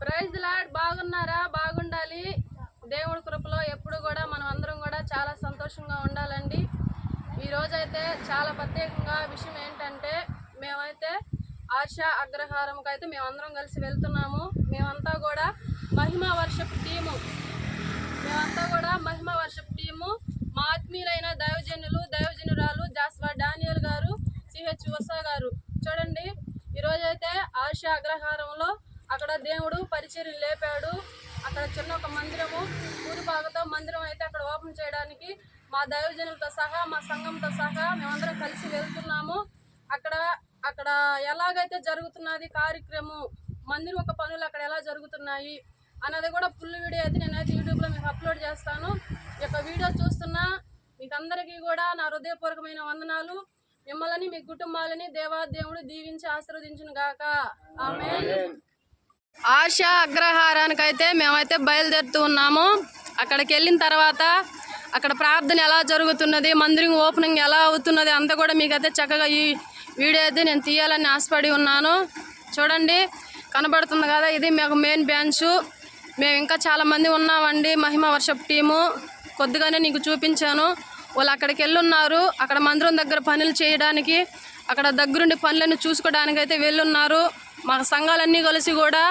Praise lord. బాగున్నారా? బాగుండాలి. దేవుడి కృపలో ఎప్పుడు కూడా మనం అందరం కూడా చాలా సంతోషంగా ఉండాలండి. ఈ రోజైతే చాలా ప్రత్యేకంగా విషయం ఏంటంటే మేమైతే ఆశ అగ్రహారంకి అయితే మేమందరం కలిసి వెళ్తున్నాము. మేమంతా కూడా మహిమా వర్షిప్ టీము మా ఆత్మీయులైన దైవజనురాలు జాస్వా డానియల్ గారు, సిహెచ్ ఉషా గారు. చూడండి, ఈరోజైతే ఆశ అగ్రహారంలో అక్కడ దేవుడు పరిచర్యలు లేపాడు. అక్కడ చిన్న ఒక మందిరము ఊరిపాకతో మందిరం అయితే అక్కడ ఓపెన్ చేయడానికి మా దైవజనులతో సహా మా సంఘంతో సహా మేమందరం కలిసి వెళ్తున్నాము. అక్కడ ఎలాగైతే జరుగుతున్నది కార్యక్రమం, మందిరం ఒక పనులు అక్కడ ఎలా జరుగుతున్నాయి అన్నది కూడా ఫుల్ వీడియో అయితే నేనైతే యూట్యూబ్లో మీకు అప్లోడ్ చేస్తాను. ఈ యొక్క వీడియో చూస్తున్న మీకు అందరికీ కూడా నా హృదయపూర్వకమైన వందనాలు. మిమ్మల్ని మీ కుటుంబాలని దేవాదేవుడు దీవించి ఆశీర్వదించును గాక. ఆమేన్. ఆశ అగ్రహారానికి అయితే మేమైతే బయలుదేరుతూ ఉన్నాము. అక్కడికి వెళ్ళిన తర్వాత అక్కడ ప్రార్థన ఎలా జరుగుతున్నది, మందిరం ఓపెనింగ్ ఎలా అవుతున్నది అంతా కూడా మీకైతే చక్కగా ఈ వీడియో అయితే నేను తీయాలని ఆశపడి ఉన్నాను. చూడండి, కనబడుతుంది కదా, ఇది మాకు మెయిన్ బ్రాంచ్. మేము ఇంకా చాలామంది ఉన్నామండి. మహిమ వర్షిప్ టీము కొద్దిగానే నీకు చూపించాను. వాళ్ళు అక్కడికి వెళ్ళున్నారు. అక్కడ మందిరం దగ్గర పనులు చేయడానికి, అక్కడ దగ్గరుండి పనులన్నీ చూసుకోవడానికి అయితే వెళ్ళున్నారు. మా సంఘాలన్నీ కలిసి కూడా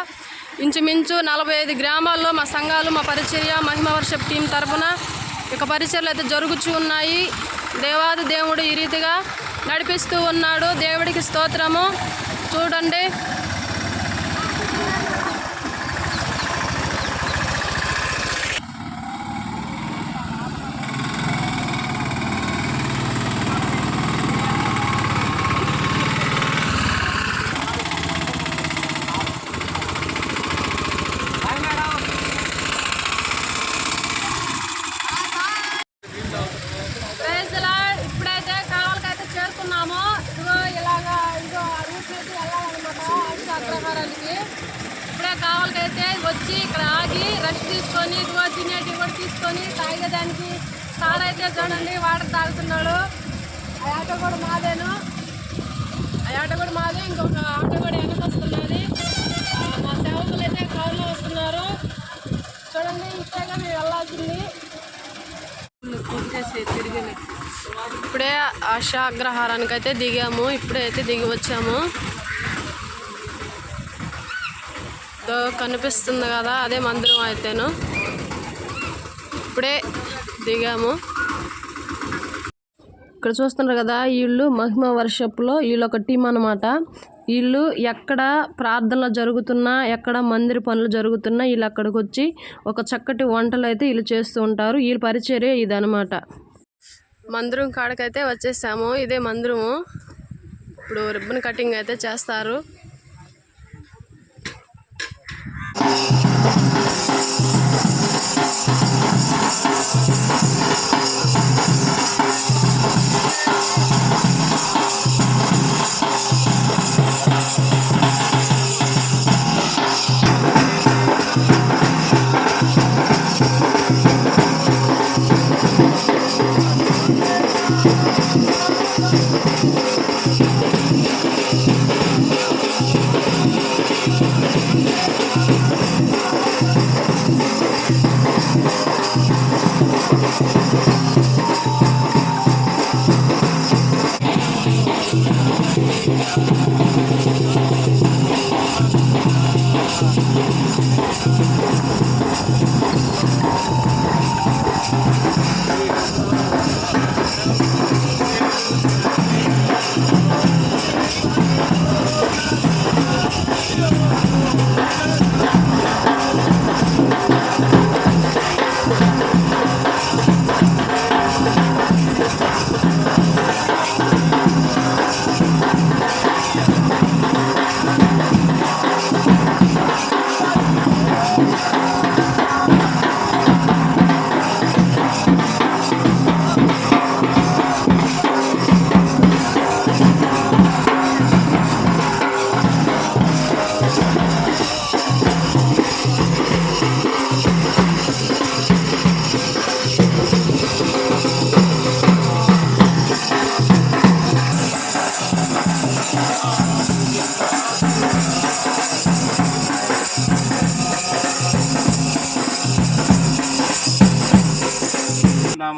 ఇంచుమించు 45 గ్రామాల్లో మా సంఘాలు మా పరిచర్య మహిమ వర్షిప్ టీం తరఫున ఇక పరిచర్యలు అయితే జరుగుతూ ఉన్నాయి. దేవాది దేవుడు ఈ రీతిగా నడిపిస్తూ ఉన్నాడు. దేవుడికి స్తోత్రము. చూడండి, ఇప్పుడే కావాలకైతే వచ్చి ఇక్కడ ఆగి రెస్ట్ తీసుకొని ఇదిగో తినేటి కూడా తీసుకొని తాగేదానికి సార్ అయితే చూడండి వాటర్ తాగుతున్నాడు. ఆ ఆటో కూడా మాదే, ఇంకొక ఆటో కూడా వెనక వస్తున్నది. మా సేవకులు అయితే కారులో వస్తున్నారు. చూడండి, ఇష్టంగా మేము వెళ్ళాల్సింది. ఇప్పుడే ఆశ అగ్రహారానికి అయితే దిగాము. ఇప్పుడే అయితే దిగి వచ్చాము. కనిపిస్తుంది కదా, అదే మందిరం అయితేను. ఇప్పుడే దిగాము. ఇక్కడ చూస్తున్నారు కదా, వీళ్ళు మహిమ వర్షప్లో వీళ్ళు ఒక టీం అన్నమాట. వీళ్ళు ఎక్కడ ప్రార్థనలు జరుగుతున్నా, ఎక్కడ మందిర పనులు జరుగుతున్నా వీళ్ళు అక్కడికి వచ్చి ఒక చక్కటి వంటలు అయితే వీళ్ళు చేస్తూ ఉంటారు. వీళ్ళ పరిచర్య ఇదనమాట. మందిరం కాడకైతే వచ్చేసాము. ఇదే మందిరము. ఇప్పుడు రిబ్బన్ కటింగ్ అయితే చేస్తారు.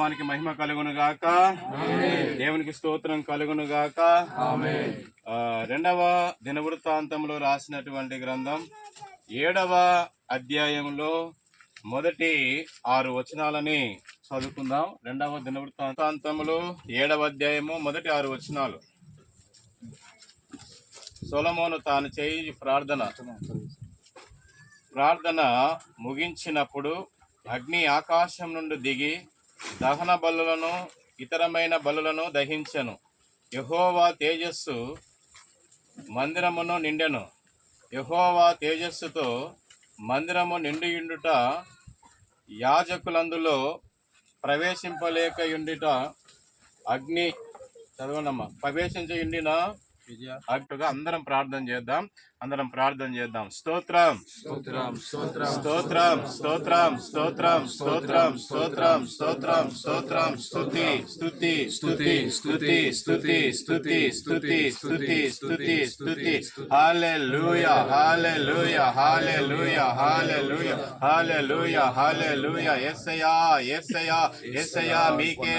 నామానికి మహిమ కలుగును గాక. దేవునికి స్తోత్రం కలుగును గాక. రెండవ దినవృత్తాంతంలో రాసినటువంటి గ్రంథం 7వ అధ్యాయంలో మొదటి 6 వచనాలని చదువుకుందాం. 2వ దినవృత్తాంతంలో 7వ అధ్యాయము మొదటి 6 వచనాలు. సొలొమోను తాను చేయి ప్రార్థన ముగించినప్పుడు అగ్ని ఆకాశం నుండి దిగి దహన బలులను ఇతరమైన బలులను దహించెను. యెహోవా తేజస్సు మందిరమును నిండెను. యెహోవా తేజస్సుతో మందిరము నిండియుండుట యాజకులందులో ప్రవేశింపలేకయుండుట అగ్ని ప్రవేశించయుండిన అట్టుగా అందరం ప్రార్థన చేద్దాం. స్తోత్రం స్తోత్రం స్తోత్రం స్తోత్రం స్తోత్రం స్తోత్రం స్తోత్రం స్తోత్రం స్తోత్రం స్తుతి స్తుతి స్తుతి స్తుతి స్తుతి స్తుతి స్తుతి స్తుతి స్తుతి స్తుతి హల్లెలూయా హల్లెలూయా హల్లెలూయా హల్లెలూయా హల్లెలూయా హల్లెలూయా. యేసయ్యా యేసయ్యా యేసయ్యా మీకే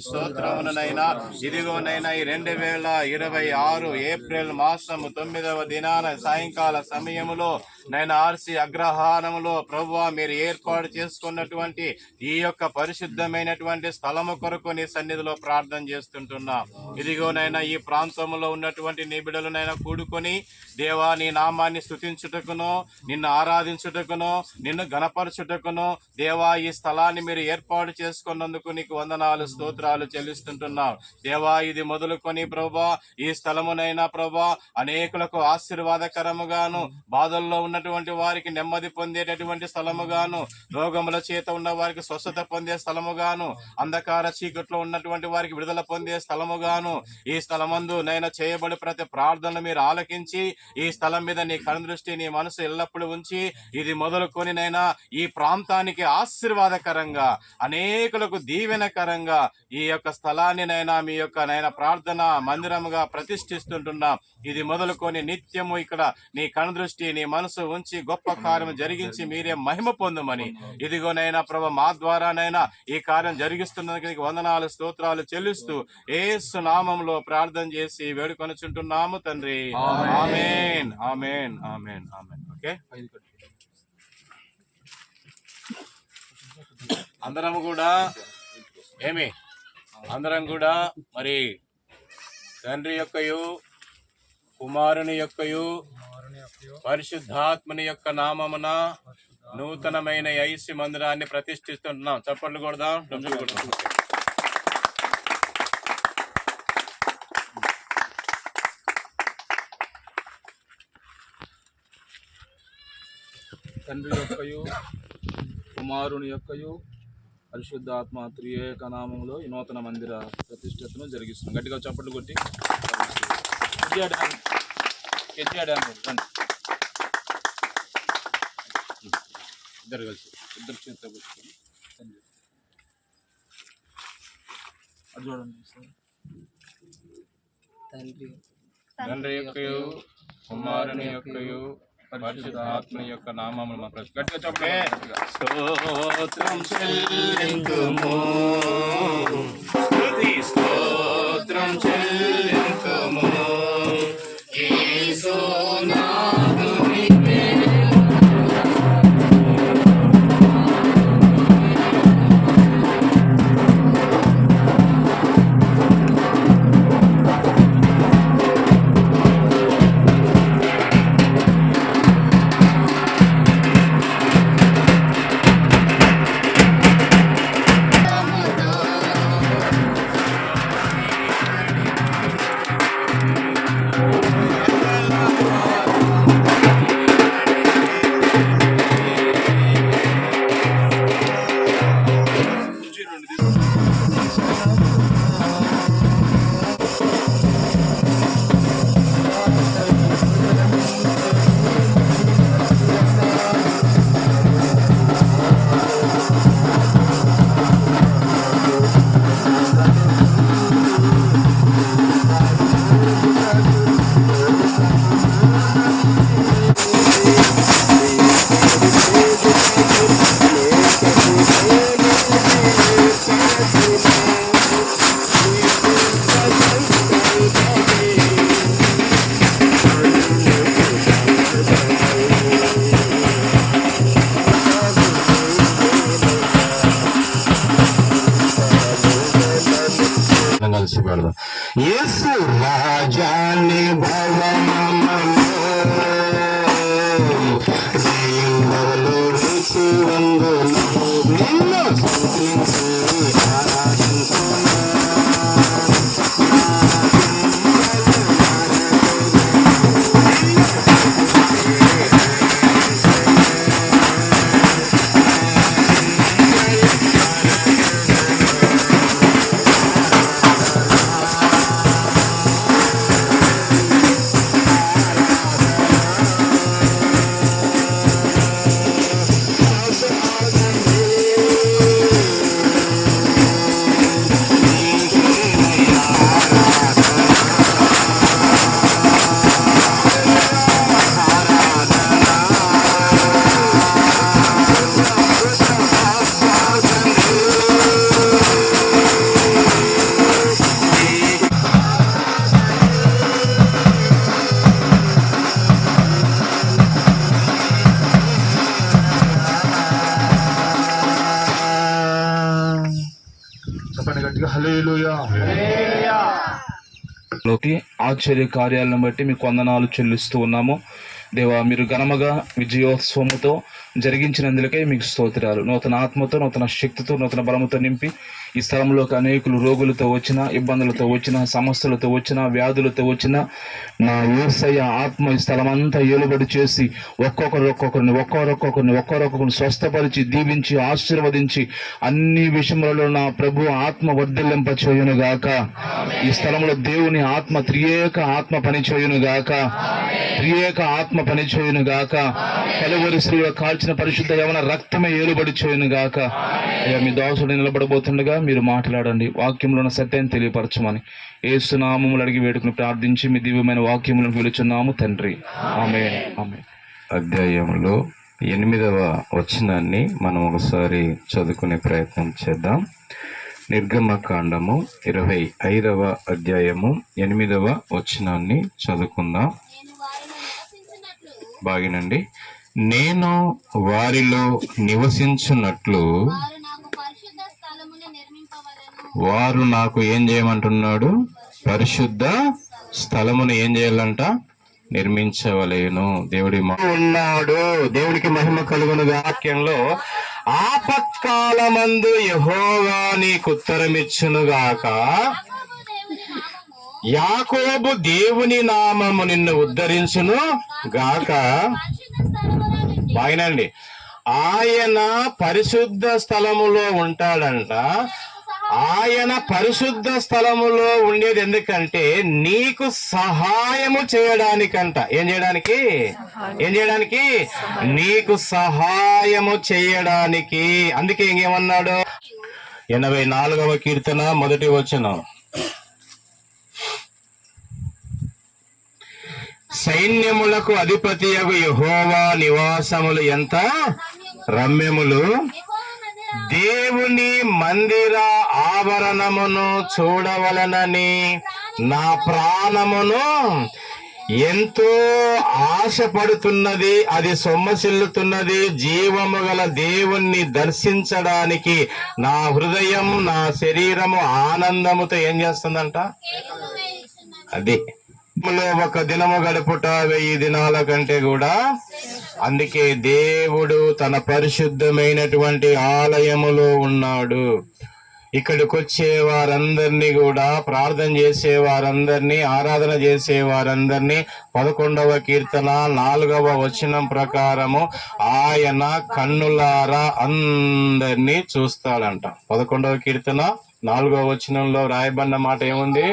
స్తోత్రమునైనా. ఇదిగోనైనా ఈ 2026 ఏప్రిల్ మాసము 9వ దినాన సాయంకాల సమయములో నైనా ఆర్సి అగ్రహారములో ప్రభువా మీరు ఏర్పాటు చేసుకున్నటువంటి ఈ యొక్క పరిశుద్ధమైనటువంటి స్థలము కొరకు నీ సన్నిధిలో ప్రార్థన చేస్తుంటున్నాం. ఇదిగోనైనా ఈ ప్రాంతంలో ఉన్నటువంటి నీ బిడ్డలనైనా కూడుకొని దేవా నీ నామాన్ని స్తుతించుటకును, నిన్ను ఆరాధించుటకును, నిన్ను గణపరచుటకును దేవా ఈ స్థలాన్ని మీరు ఏర్పాటు చేసుకున్నందుకు నీకు వందనాలు స్తోత్రాలు చెల్లిస్తుంటున్నాం. దేవా ఇది మొదలుకొని ప్రభా ఈ స్థలమునైనా ప్రభా అనేకులకు ఆశీర్వాదకరముగాను, బాధల్లో ఉన్నటువంటి వారికి నెమ్మది పొందేటటువంటి స్థలముగాను, రోగముల చేత ఉన్న వారికి స్వస్థత పొందే స్థలముగాను, అంధకార చీకట్లో ఉన్నటువంటి వారికి విడుదల పొందే స్థలముగాను ఈ స్థలమందు నైనా చేయబడి ప్రతి ప్రార్థనలు మీరు ఆలకించి ఈ స్థలం మీద నీ కనుదృష్టి నీ మనసు ఎల్లప్పుడూ ఉంచి ఇది మొదలుకొని నైనా ఈ ప్రాంతానికి ఆశీర్వాదకరంగా అనేకులకు దీవెనకరంగా ఈ యొక్క స్థలాన్ని నైనా మీ యొక్క నైనా ప్రార్థన మందిరముగా ప్రతిష్ఠిస్తుంటున్నాం. ఇది మొదలుకొని నిత్యము ఇక్కడ నీ కనుదృష్టి నీ మనసు ఉంచి గొప్ప కార్యం జరిగించి మీరే మహిమ పొందుమని ఇదిగోనైనా ప్రభు మా ద్వారానైనా ఈ కార్యం జరిగిస్తున్నందుకు వందనాలు స్తోత్రాలు చెల్లిస్తూ యేసు నామములో ప్రార్థన చేసి వేడుకొనుచుంటున్నాము తండ్రి. ఆమేన్ ఆమేన్ ఆమేన్ ఆమేన్. ఓకే, అందరం కూడా మరి తండ్రి యొక్కయు కుమారుని యొక్కయు పరిశుద్ధాత్మని యొక్క నామమున నూతనమైన ఐసి మందిరాన్ని ప్రతిష్ఠిస్తున్నాం. చప్పట్లు కొడదాం. తండ్రి యొక్కయు కుమారుని యొక్కయు పరిశుద్ధాత్మ త్రియేక నామములో ఈ నూతన మందిర ప్రతిష్టతను జరిగిస్తున్నాం. గట్టిగా చప్పట్లు కొట్టి ఇద్దరు కలిసి ఇద్దరు చేత అది చూడండి. తండ్రి యొక్కయు కుమారుని యొక్కయు పరిశుద్ధాత్మ యొక్క నామములు గట్టిగా చెప్పే స్తోత్రం చెల్లింతుము, స్తుతి స్తోత్రం చెల్లింతుము యేసు నామముని యేసు రాజాని భవనములో దేవుడు రుచి వందును నిన్ను స్తుతించి ఆరాధించును. చెప్పండి గట్టిగా హల్లెలూయా. లోకి ఆశ్చర్య కార్యాలను బట్టి మీకు వందనాలు చెల్లిస్తూ ఉన్నాము దేవా. మీరు ఘనముగా విజయోత్సవముతో జరిగించినందులకే మీకు స్తోత్రాలు. నూతన ఆత్మతో, నూతన శక్తితో, నూతన బలముతో నింపి ఈ స్థలంలోకి అనేకులు రోగులతో వచ్చిన, ఇబ్బందులతో వచ్చిన, సమస్యలతో వచ్చిన, వ్యాధులతో వచ్చిన నా యేసయ్య ఆత్మ ఈ స్థలమంతా ఏలుబడి చేసి ఒక్కొక్కరిని స్వస్థపరిచి, దీవించి, ఆశీర్వదించి అన్ని విషయములలో నా ప్రభు ఆత్మ వర్ధిల్లింప చేయును గాక. ఈ స్థలంలో దేవుని ఆత్మ, త్రియేక ఆత్మ పని చేయును గాక. త్రియేక ఆత్మ పని చేయును గాక. కలువరి శ్రీలో కాల్చిన పరిశుద్ధ యవన రక్తమే ఏలుబడి చేయును గాక. అయ్యా, మీ దాసుడు నిలబడబోతుండగా మీరు మాట్లాడండి, వాక్యంలో ఉన్న సత్యాన్ని తెలియపరచమని యేసు నామములు అడిగి వేడుకుని ప్రార్థించి మీ దివ్యమైన వాక్యములను పిలుచున్నాము తండ్రి. ఆమేన్. ఆమేన్. అధ్యాయంలో 8వ వచనాన్ని మనం ఒకసారి చదువుకునే ప్రయత్నం చేద్దాం. నిర్గమకాండము 25వ అధ్యాయము 8వ వచనాన్ని చదువుకుందాం. బాగినండి. నేను వారిలో నివసించున్నట్లు వారు నాకు ఏం చేయమంటున్నాడు? పరిశుద్ధ స్థలమును ఏం చేయాలంట? నిర్మించవలేను. దేవుడి ఉన్నాడు. దేవుడికి మహిమ కలుగును. వాక్యంలో ఆపత్కాలమందు యెహోవా నీకు ఉత్తరమిచ్చునుగాక, యాకోబు దేవుని నామము నిన్ను ఉద్ధరించును గాక. బాగినండి. ఆయన పరిశుద్ధ స్థలములో ఉంటాడంట. ఆయన పరిశుద్ధ స్థలములో ఉండేది ఎందుకంటే నీకు సహాయము చేయడానికంట. ఏం చేయడానికి? నీకు సహాయము చేయడానికి. అందుకే ఇంకేమన్నాడు? 84వ కీర్తన 1వ వచనం. సైన్యములకు అధిపతియగు యెహోవా నివాసములు ఎంత రమ్యములు, దేవుని మందిర ఆవరణమును చూడవలనని నా ప్రాణమును ఎంతో ఆశపడుతున్నది. అది సొమ్మసిల్లుతున్నది. జీవము గల దేవుణ్ణి దర్శించడానికి నా హృదయం, నా శరీరము ఆనందముతో ఏం చేస్తుందంట? అది ఒక దినము గడుపుట 1000 దినాల కంటే కూడా. అందుకే దేవుడు తన పరిశుద్ధమైనటువంటి ఆలయములో ఉన్నాడు. ఇక్కడికి వచ్చే వారందరినీ కూడా, ప్రార్థన చేసే వారందరినీ, ఆరాధన చేసే వారందరినీ 11వ కీర్తన 4వ వచనం ప్రకారము ఆయన కన్నులారా అందరినీ చూస్తాడంట. 11వ కీర్తన 4వ వచనంలో రాయబడిన మాట ఏముంది?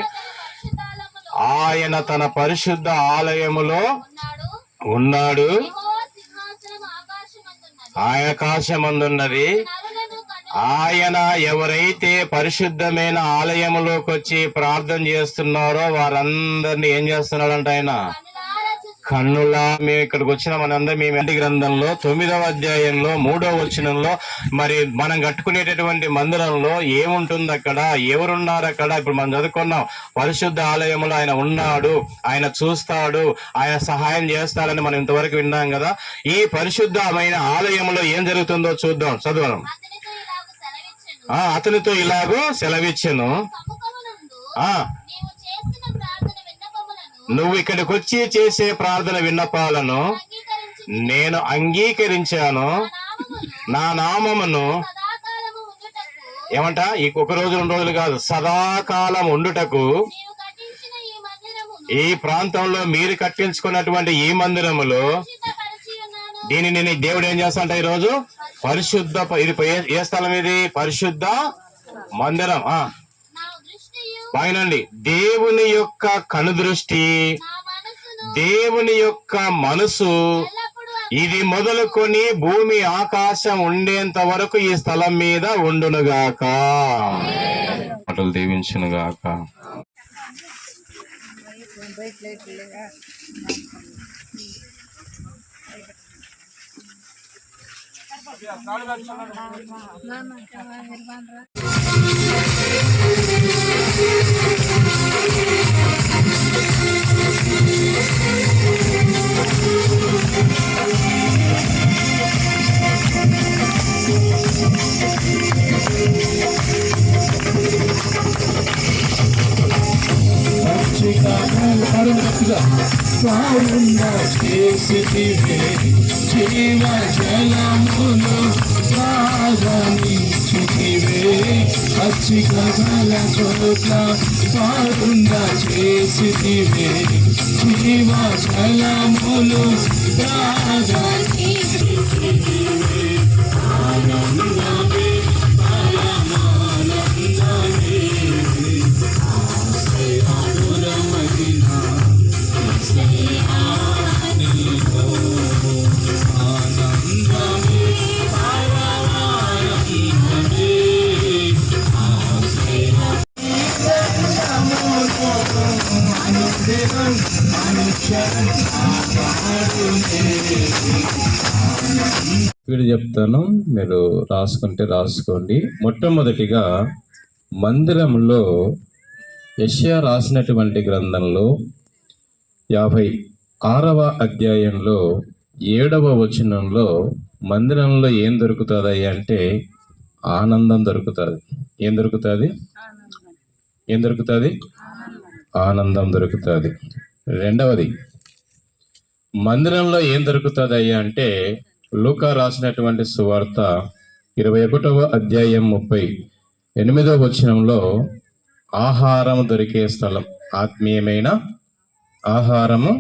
ఆయన తన పరిశుద్ధ ఆలయములో ఉన్నాడు, ఆకాశమందున్నది. ఆయన ఎవరైతే పరిశుద్ధమైన ఆలయములోకి వచ్చి ప్రార్థన చేస్తున్నారో వారందరినీ ఏం చేస్తున్నాడంట? ఆయన కన్నులా. మేము ఇక్కడికి వచ్చిన మనందరం మీ ఇంటి గ్రంథంలో 9వ అధ్యాయంలో 3వ వచనంలో మరి మనం కట్టుకునేటటువంటి మందిరంలో ఏముంటుంది, అక్కడ ఎవరున్నారు? అక్కడ ఇప్పుడు మనం చదువుకున్నాం, పరిశుద్ధ ఆలయంలో ఆయన ఉన్నాడు, ఆయన చూస్తాడు, ఆయన సహాయం చేస్తాడని మనం ఇంతవరకు విన్నాం కదా. ఈ పరిశుద్ధమైన ఆలయంలో ఏం జరుగుతుందో చూద్దాం. చదవడం. అతనితో ఇలాగూ సెలవిచ్చెను, నువ్వు ఇక్కడికి వచ్చి చేసే ప్రార్థన విన్నపాలను అంగీకరించి నేను అంగీకరించాను. నా నామమును సదాకాలము ఉండుటకు ఏమంట ఈ ఒక రోజు 2 రోజులు కాదు, సదాకాలం ఉండుటకు నీవు కట్టించిన ఈ మందిరమును ఈ ప్రాంతంలో మీరు కట్టించుకున్నటువంటి ఈ మందిరములో పరిశుద్ధపరచి ఉన్నాను. దీనిని దేవుడు ఏం చేస్తాంట ఈ రోజు పరిశుద్ధ ఇది ఏ స్థలం ఇది? పరిశుద్ధ మందిరం. నా దృష్టియు పైనండి దేవుని యొక్క కనుదృష్టి, నా మనసును దేవుని యొక్క మనసు ఎల్లప్పుడూ ఇది మొదలుకొని భూమి ఆకాశం ఉండేంత వరకు ఈ స్థలం మీద ఉండునుగాక. మాటలు దీవించునుగాక. వీడు చెప్తాను, మీరు రాసుకుంటే రాసుకోండి. మొట్టమొదటిగా మందిరంలో యెషయా రాసినటువంటి గ్రంథంలో 56వ అధ్యాయంలో 7వ వచనంలో మందిరంలో ఏం దొరుకుతుంది అంటే ఆనందం దొరుకుతుంది. ఏం దొరుకుతుంది? ఏం దొరుకుతుంది? ఆనందం దొరుకుతుంది. రెండవది మందిరంలో ఏం దొరుకుతుంది అంటే లూకా రాసినటువంటి సువార్త 21వ అధ్యాయం 38వ వచనంలో ఆహారం దొరికే స్థలం, ఆత్మీయమైన ఆహారము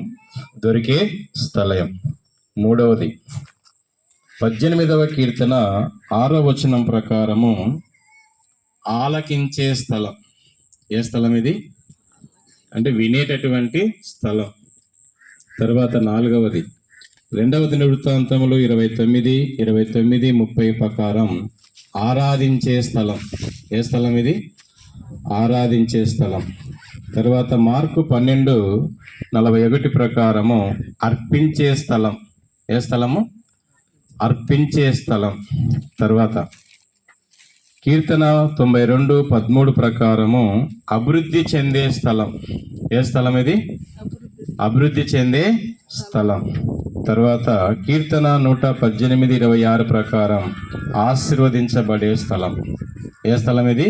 దొరికే స్థలం. మూడవది 18వ కీర్తన 6వ వచనం ప్రకారము ఆలకించే స్థలం. ఏ స్థలం ఇది అంటే వినేటటువంటి స్థలం. తర్వాత 4వది 2వ దినవృత్తాంతములు 29:30 ప్రకారం ఆరాధించే స్థలం. ఏ స్థలం ఇది? ఆరాధించే స్థలం. తర్వాత మార్కు 12:41 ప్రకారము అర్పించే స్థలం. ఏ స్థలము? అర్పించే స్థలం. తర్వాత కీర్తన 92:13 ప్రకారము అభివృద్ధి చెందే స్థలం. ఏ స్థలం ఇది? అభివృద్ధి చెందే స్థలం. తర్వాత కీర్తన 118:26 ప్రకారం ఆశీర్వదించబడే స్థలం. ఏ స్థలం ఇది?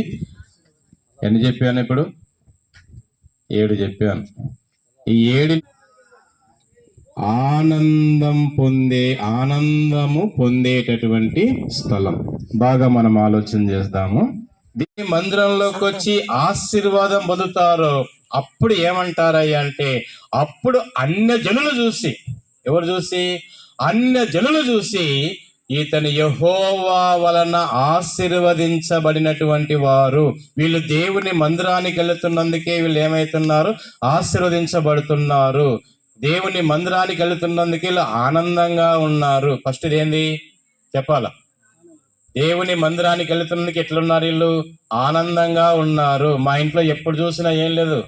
ఎన్ని చెప్పాను ఇప్పుడు? 7 చెప్పాను. ఈ 7 ఆనందము పొందేటటువంటి స్థలం. బాగా మనం ఆలోచన చేద్దాము. దీని మందిరంలోకి వచ్చి ఆశీర్వాదం పొందుతారు. అప్పుడు ఏమంటారయ్యా అంటే అప్పుడు అన్య జనులు చూసి, ఎవరు చూసి? అన్య జనులు చూసి ఇతని యెహోవా వలన ఆశీర్వదించబడినటువంటి వారు, వీళ్ళు దేవుని మందిరానికి వెళుతున్నందుకే వీళ్ళు ఏమవుతున్నారు? ఆశీర్వదించబడుతున్నారు. దేవుని మందిరానికి వెళుతున్నందుకే వీళ్ళు ఆనందంగా ఉన్నారు. ఫస్ట్ ఇదేంది చెప్పాలా? దేవుని మందిరానికి వెళుతున్నందుకు ఎట్లున్నారు? వీళ్ళు ఆనందంగా ఉన్నారు. మా ఇంట్లో ఎప్పుడు చూసినా ఏం లేదు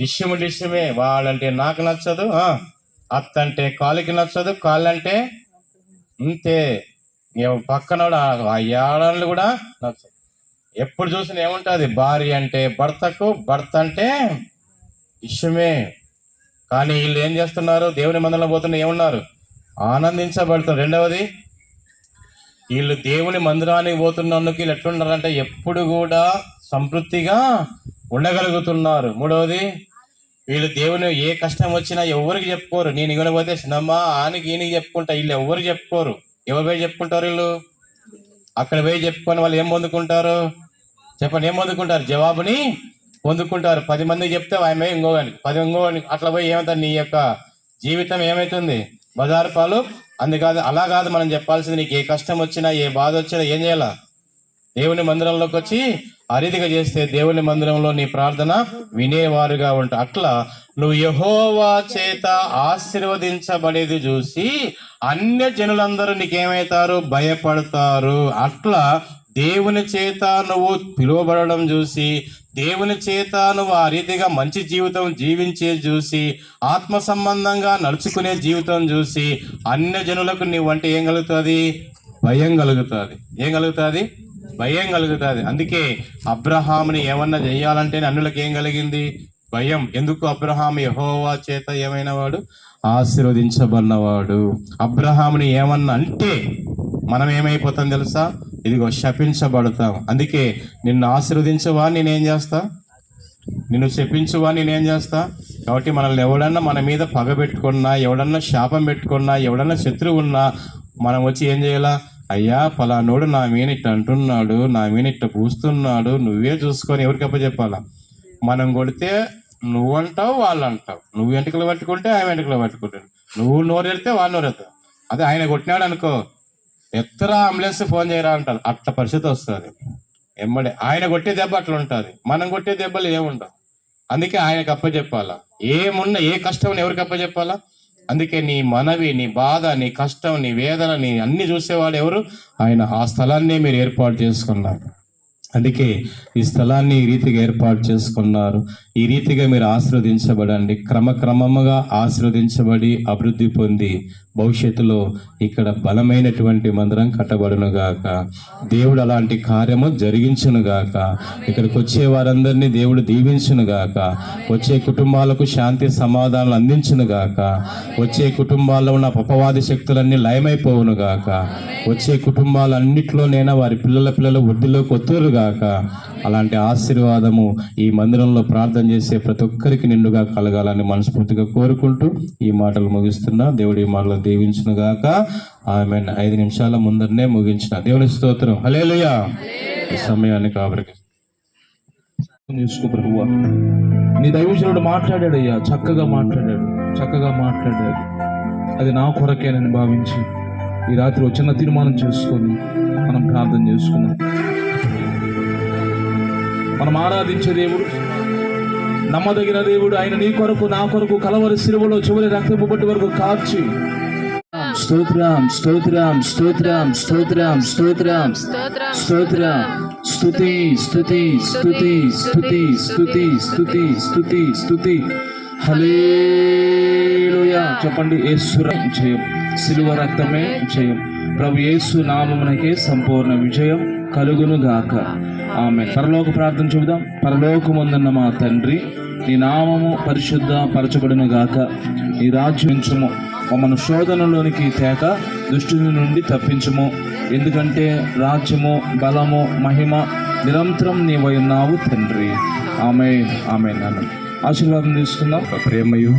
డిష్యమే. వాళ్ళంటే నాకు నచ్చదు, అత్త అంటే కాలికి నచ్చదు, కాళ్ళంటే అంతే. పక్కన ఆ ఏడాళ్ళు కూడా నచ్చదు. ఎప్పుడు చూసినా ఏముంటుంది? భార్య అంటే భర్తకు, భర్త అంటే ఇష్టమే. కానీ వీళ్ళు ఏం చేస్తున్నారు? దేవుని మందిరంలో పోతున్న ఏమున్నారు? ఆనందించబడుతున్నారు. రెండవది వీళ్ళు దేవుని మందిరానికి పోతున్నందుకు వీళ్ళు ఎట్లున్నారంటే ఎప్పుడు కూడా సంతృప్తిగా ఉండగలుగుతున్నారు. మూడవది, వీళ్ళు దేవుని ఏ కష్టం వచ్చినా ఎవరికి చెప్పుకోరు. నేను ఇగన పోతే సినిమా ఆనికి ఈయనకి చెప్పుకుంటా, వీళ్ళు ఎవరు చెప్పుకోరు. ఎవరు పోయి చెప్పుకుంటారు? వీళ్ళు అక్కడ పోయి చెప్పుకొని వాళ్ళు ఏం పొందుకుంటారు చెప్పండి? ఏం పొందుకుంటారు? జవాబుని పొందుకుంటారు. 10 మందికి చెప్తే ఆమె ఇంకోగానికి 10 ఇంకోగానికి అట్లా పోయి ఏమవుతుంది? నీ యొక్క జీవితం ఏమవుతుంది? బజారు పాలు. అందుకాదు, అలా కాదు మనం చెప్పాల్సింది. నీకు ఏ కష్టం వచ్చినా ఏ బాధ వచ్చినా ఏం చేయాలా? దేవుని మందిరంలోకి వచ్చి ఆ రీతిగా చేస్తే దేవుని మందిరంలో నీ ప్రార్థన వినేవారుగా ఉంటా. అట్లా నువ్వు యెహోవా చేత ఆశీర్వదించబడేది చూసి అన్య జనులందరూ నీకేమవుతారు? భయపడతారు. అట్లా దేవుని చేత నువ్వు పిలువబడడం చూసి, దేవుని చేత నువ్వు ఆ రీతిగా మంచి జీవితం జీవించే చూసి, ఆత్మ సంబంధంగా నడుచుకునే జీవితం చూసి అన్య జనులకు నువ్వంటే ఏం కలుగుతుంది? భయం కలుగుతుంది. ఏం కలుగుతుంది? భయం కలుగుతుంది. అందుకే అబ్రహాముని ఏమన్నా చేయాలంటే అన్యులకు ఏం కలిగింది? భయం. ఎందుకు? అబ్రహాము యెహోవా చేత ఏమైన వాడు? ఆశీర్వదించబడినవాడు. అబ్రహాముని ఏమన్నా అంటే మనం ఏమైపోతాం తెలుసా? ఇదిగో శపించబడతాం. అందుకే నిన్ను ఆశీర్వదించవా నేనేం చేస్తా? నిన్ను శపించువా నేనేం చేస్తా? కాబట్టి మనల్ని ఎవడన్నా మన మీద పగ పెట్టుకున్నా, ఎవడన్నా శాపం పెట్టుకున్నా, ఎవడన్నా శత్రువు ఉన్నా మనం వచ్చి ఏం చేయాలా? అయ్యా పలానోడు నా మీద ఇట్ట అంటున్నాడు, నా మీద ఇట్ట పూస్తున్నాడు, నువ్వే చూసుకొని ఎవరికి అప్పచెప్పాలా? మనం కొడితే నువ్వు అంటావు, వాళ్ళు అంటావు. నువ్వు వెంట్రుకలు పట్టుకుంటే ఆయన వెంట్రుకలు పట్టుకుంటాడు. నువ్వు నోరు ఎడితే వాళ్ళు నోరు ఎత్తావు. అదే ఆయన కొట్టినాడు అనుకో, ఎత్తరా అంబులెన్స్ ఫోన్ చేయరా అంటారు. అట్లా పరిస్థితి వస్తుంది ఎమ్మడే. ఆయన కొట్టే దెబ్బ అట్లా ఉంటుంది, మనం కొట్టే దెబ్బలు ఏముండవు. అందుకే ఆయనకు అప్పచెప్పాలా. ఏమున్నా ఏ కష్టం ఎవరికి అప్పచెప్పాలా? అందుకే నీ మనవి, నీ బాధ, నీ కష్టం, నీ వేదన, నీ అన్ని చూసేవాడు ఎవరు? ఆయన. ఆ స్థలాన్ని మీరు ఏర్పాటు చేసుకున్నారు. అందుకే ఈ స్థలాన్ని ఈ రీతిగా ఏర్పాటు చేసుకున్నారు. ఈ రీతిగా మీరు ఆశీర్వదించబడండి. క్రమక్రమముగా ఆశీర్వదించబడి అభివృద్ధి పొంది భవిష్యత్తులో ఇక్కడ బలమైనటువంటి మందిరం కట్టబడునుగాక. దేవుడు అలాంటి కార్యము జరిగించునుగాక. ఇక్కడికి వచ్చే వారందరినీ దేవుడు దీవించునుగాక. వచ్చే కుటుంబాలకు శాంతి సమాధానాలు అందించునుగాక. వచ్చే కుటుంబాల్లో ఉన్న అపవాది శక్తులన్నీ లయమైపోవునుగాక. వచ్చే కుటుంబాలన్నింటిలోనైనా వారి పిల్లల వృద్ధిలోకి ఒత్తురుగాక. అలాంటి ఆశీర్వాదము ఈ మందిరంలో ప్రార్థన చేసే ప్రతి ఒక్కరికి నిండుగా కలగాలని మనస్ఫూర్తిగా కోరుకుంటూ ఈ మాటలు ముగిస్తున్నా. దేవుడి మాటలు దీవించునుగాక. ఆమేన్. 5 నిమిషాల ముందరనే ముగించిన. దేవుని స్తోత్రం. హల్లెలూయా. ఈ సమయాన్ని కాబట్టి చూసుకో ప్రభువా. నీ దైవజనుడు మాట్లాడాడయ్యా, చక్కగా మాట్లాడాడు. అది నా కొరకేనని భావించి ఈ రాత్రి చిన్న తీర్మానం చేసుకొని మనం ప్రార్థన చేసుకున్నాం. మనం ఆరాధించే దేవుడు నమ్మదగిన దేవుడు. ఆయన నీ కొరకు నా కొరకు కలవరి శిలువలో చివరి రక్తపు బొట్టు వరకు కార్చి స్తోత్రం స్తోత్రం స్తోత్రం స్తోత్రం స్తోత్రం స్తోత్రం స్తుతి స్తుతి స్తుతి స్తుతి స్తుతి స్తుతి స్తుతి స్తుతి హల్లెలూయా. చెప్పండి. యేసు జయం, శిలువ రక్తమే జయం. ప్రభు యేసు నామమునకే సంపూర్ణ విజయం కలుగును గాక. ఆమేన్. పరలోక ప్రార్థన చెబుదాం. పరలోకమందున్న మా తండ్రి, నీ నామము పరిశుద్ధ పరచబడును గాక. నీ రాజ్యించుము. మమ్మల్ని శోధనలోనికి తేక దుష్టుని నుండి తప్పించుము. ఎందుకంటే రాజ్యము, బలము, మహిమ నిరంతరం నీవై ఉన్నావు తండ్రి. ఆమేన్ ఆమేన్. ఆమేన్. ఆశీర్వాదం తీసుకుందాం. ప్రేమయు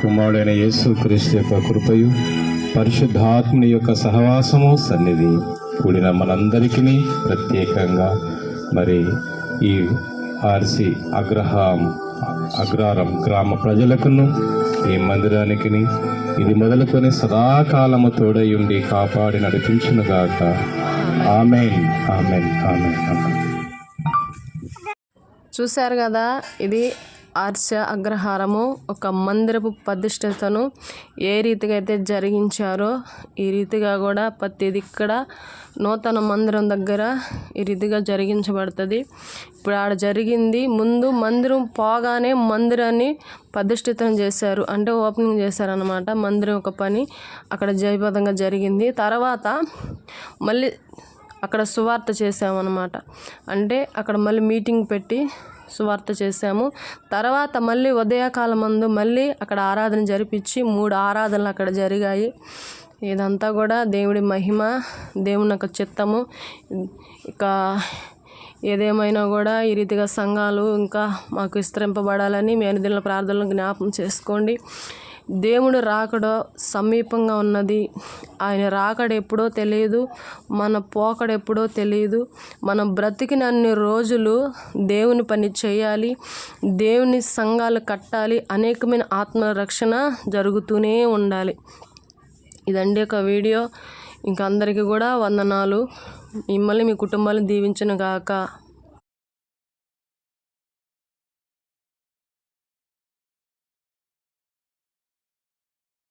కుమారుడైన యేసు క్రీస్తు యొక్క కృపయు పరిశుద్ధాత్ముని యొక్క సహవాసము సన్నిధి కూడిన మనందరికీ ప్రత్యేకంగా మరి ఈ ఆర్సి అగ్రహారం గ్రామ ప్రజలకును ఈ మందిరానికి ఇది మొదలుకొని సదాకాలము తోడై ఉండి కాపాడి నడిపించునుగాక. ఆమేన్ ఆమేన్ ఆమేన్ ఆమేన్. చూశారు కదా, ఇది ఆర్ష అగ్రహారము ఒక మందిరపు ప్రతిష్టతను ఏ రీతిగా అయితే జరిగించారో ఈ రీతిగా కూడా ప్రతిది ఇక్కడ నూతన మందిరం దగ్గర ఈ రీతిగా జరిగించబడుతుంది. ఇప్పుడు ఆడ జరిగింది. ముందు మందిరం పోగానే మందిరాన్ని ప్రతిష్ఠితం చేశారు, అంటే ఓపెనింగ్ చేశారనమాట. మందిరం ఒక పని అక్కడ జయప్రదంగా జరిగింది. తర్వాత మళ్ళీ అక్కడ సువార్త చేసామన్నమాట. అంటే అక్కడ మళ్ళీ మీటింగ్ పెట్టి సువార్త చేశాము. తర్వాత మళ్ళీ ఉదయకాలం మందు మళ్ళీ అక్కడ ఆరాధన జరిపించి 3 ఆరాధనలు అక్కడ జరిగాయి. ఇదంతా కూడా దేవుడి మహిమ, దేవుని యొక్క చిత్తము. ఇక ఏదేమైనా కూడా ఈ రీతిగా సంఘాలు ఇంకా మాకు విస్తరింపబడాలని మీ అనుదిన ప్రార్థనలు జ్ఞాపకం చేసుకోండి. దేవుడు రాకడ సమీపంగా ఉన్నది. ఆయన రాకడ ఎప్పుడో తెలియదు, మన పోకడ ఎప్పుడో తెలియదు. మనం బ్రతికినన్ని రోజులు దేవుని పని చేయాలి, దేవుని సంఘాలు కట్టాలి, అనేకమైన ఆత్మరక్షణ జరుగుతూనే ఉండాలి. ఇదండి ఒక వీడియో. ఇంకా అందరికీ కూడా వందనాలు. మిమ్మల్ని మీ కుటుంబాలను దీవించును గాక.